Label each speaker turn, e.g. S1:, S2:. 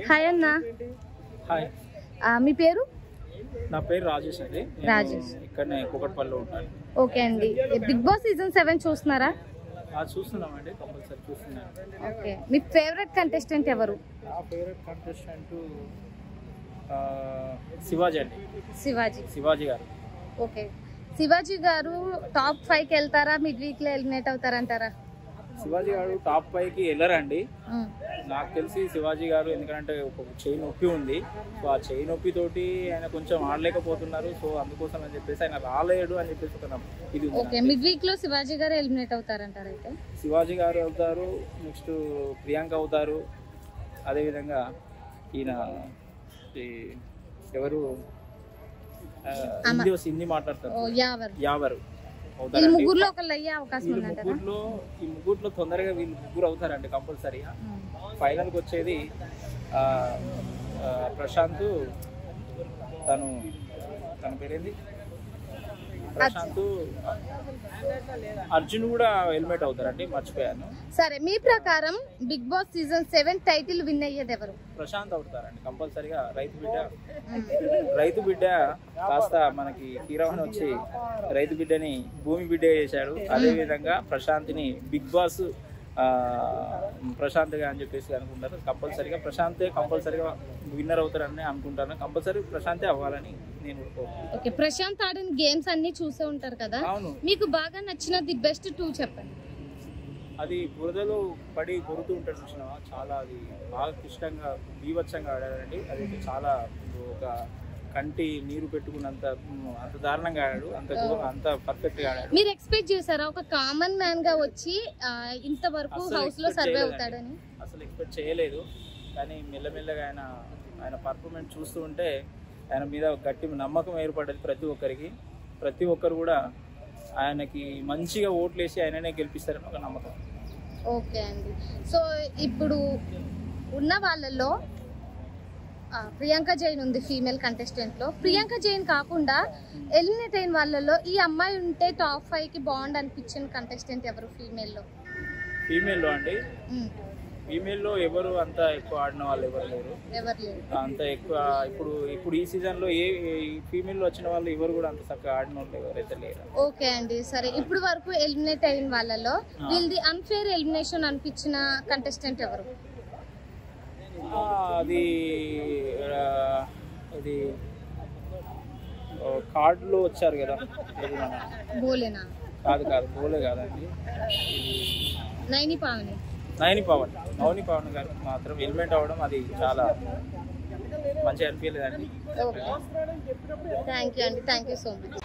S1: Hi అన్న.
S2: Hi,
S1: మీ పేరు?
S2: నా పేరు రాజేష్ అండి.
S1: రాజేష్.
S2: ఇక్కడనే కూకట్పల్లిలో ఉంటాను.
S1: ఓకే అండి. బిగ్ బాస్ సీజన్ 7 చూస్తున్నారా?
S2: చూస్తున్నామండి, కంపల్సరీ చూస్తున్నాను.
S1: ఓకే, మీ ఫేవరెట్ కంటెస్టెంట్ ఎవరు?
S2: నా ఫేవరెట్ కంటెస్టెంట్ శివాజీ అండి. శివాజీ గారు.
S1: ఓకే, శివాజీ గారు టాప్ 5కి వెళ్తారా, మిడ్ వీక్ లో ఎలిమినేట్ అవుతారంటారా?
S2: శివాజీ గారు టాప్ 5కి వెళ్ళరండి నాకు తెలిసి. శివాజీ గారు ఎందుకంటే ఒక చెయ్యి నొప్పి ఉంది. సో ఆ చెయ్యి నొప్పి తోటి ఆయన కొంచెం ఆడలేకపోతున్నారు. సో అందుకోసం అని చెప్పేసి ఆయన రాలేడు అని చెప్పేసి ఒక ఇది.
S1: ఓకే, మిడ్ వీక్ లో శివాజీ గారు ఎలిమినేట్ అవుతారంటారు. అయితే
S2: శివాజీ గారు అవుతారు, నెక్స్ట్ ప్రియాంక అవుతారు, అదేవిధంగా ఈయన ఎవరు హిందీ మాట్లాడతారు, యావరు అవుతారు.
S1: ముగ్గురులో ఒకళ్ళు అయ్యే అవకాశం ఉందంటారా?
S2: ఈ ముగ్గురులో తొందరగా వీళ్ళు ముగ్గురు అవుతారండి కంపల్సరీగా. ఫైనల్కి వచ్చేది ప్రశాంత్, తన పేరేంది, ప్రశాంత్, అర్జున్ కూడా ఎలిమినేట్ అవుతారండి, మర్చిపోయాను.
S1: సరే, మీ ప్రకారం big boss season 7 title win అయ్యేది ఎవరు?
S2: ప్రశాంత్ అవుతారండి కంపల్సరీగా. రైతు బిడ్డ కాస్త మనకి కీరవాణి వచ్చి రైతు బిడ్డని భూమి బిడ్డ చేశాడు. అదే విధంగా ప్రశాంత్ని బిగ్ బాస్ ప్రశాంత్గా అని చెప్పేసి అనుకుంటారు. కంపల్సరీగా కంపల్సరీగా విన్నర్ అవుతారని అనుకుంటాను. కంపల్సరీ ప్రశాంతే అవ్వాలని నేను.
S1: ఓకే, ప్రశాంత్ ఆడిన గేమ్స్ అన్ని చూసే ఉంటారు కదా, మీకు బాగా నచ్చిన ది బెస్ట్ 2 చెప్పండి.
S2: అది బురదలో పడి కొరుతూ ఉంటాడు చూసినావా, చాలా అది బాగా ఇష్టంగా బీభత్సంగా ఆడాడండి. అది చాలా ఒక కంటి నీరు పెట్టుకున్నంత అంత దారుణంగా ఆడాడు, అంత పర్ఫెక్ట్ గా ఆడాడు.
S1: మీరు ఎక్స్పెక్ట్ చేశారా ఒక కామన్ మ్యాన్ గా వచ్చి ఇంతవరకు హౌస్ లో సర్వే అవుతాడని?
S2: అసలు ఎక్స్పెక్ట్ చేయలేదు. కానీ మెల్లమెల్లగా ఆయన పర్ఫార్మెన్స్ చూస్తూ ఉంటే ఆయన మీద గట్టి నమ్మకం ఏర్పడ్డది ప్రతి ఒక్కరు కూడా ఆయనకి మంచిగా ఓట్లు వేసి ఆయననే గెలిపిస్తారని ఒక నమ్మకం.
S1: ఓకే అండి. సో ఇప్పుడు ఉన్న వాళ్ళల్లో ప్రియాంక జైన్ ఉంది ఫీమేల్ కంటెస్టెంట్ లో. ప్రియాంక జైన్ కాకుండా ఎలిమినేట్ అయిన వాళ్ళలో ఈ అమ్మాయి ఉంటే టాప్ 5కి బాగుంది అనిపించిన కంటెస్టెంట్ ఎవరు ఫీమేల్లో?
S2: అండి, ఫీమేల్లో ఎవరు అంత ఎక్కువ ఆడిన వాళ్ళు ఎవరు లేరు. అంత ఎక్కువ ఇప్పుడు ఈ సీజన్ లో ఏ ఫీమేల్ లో వచ్చిన వాళ్ళు ఎవరు కూడా అంత చక్కగా ఆడిన వాళ్ళు ఎవరైతే లేరు.
S1: ఓకే అండి, సరే. ఇప్పుడు వరకు ఎలిమినేట్ అయిన వాళ్ళలో వీళ్ళది అన్ఫేర్ ఎలిమినేషన్ అనిపించిన కంటెస్టెంట్ ఎవరు?
S2: అది కార్డులో వచ్చారు కదా,
S1: బోలేనా?
S2: కాదు, బోలే కాదండి,
S1: నైని పావని
S2: గారు మాత్రం ఎలిమెంట్ అవ్వడం అది చాలా మంచిగా అనిపించలేదండి.
S1: థ్యాంక్ యూ అండి, థ్యాంక్ యూ సో మచ్.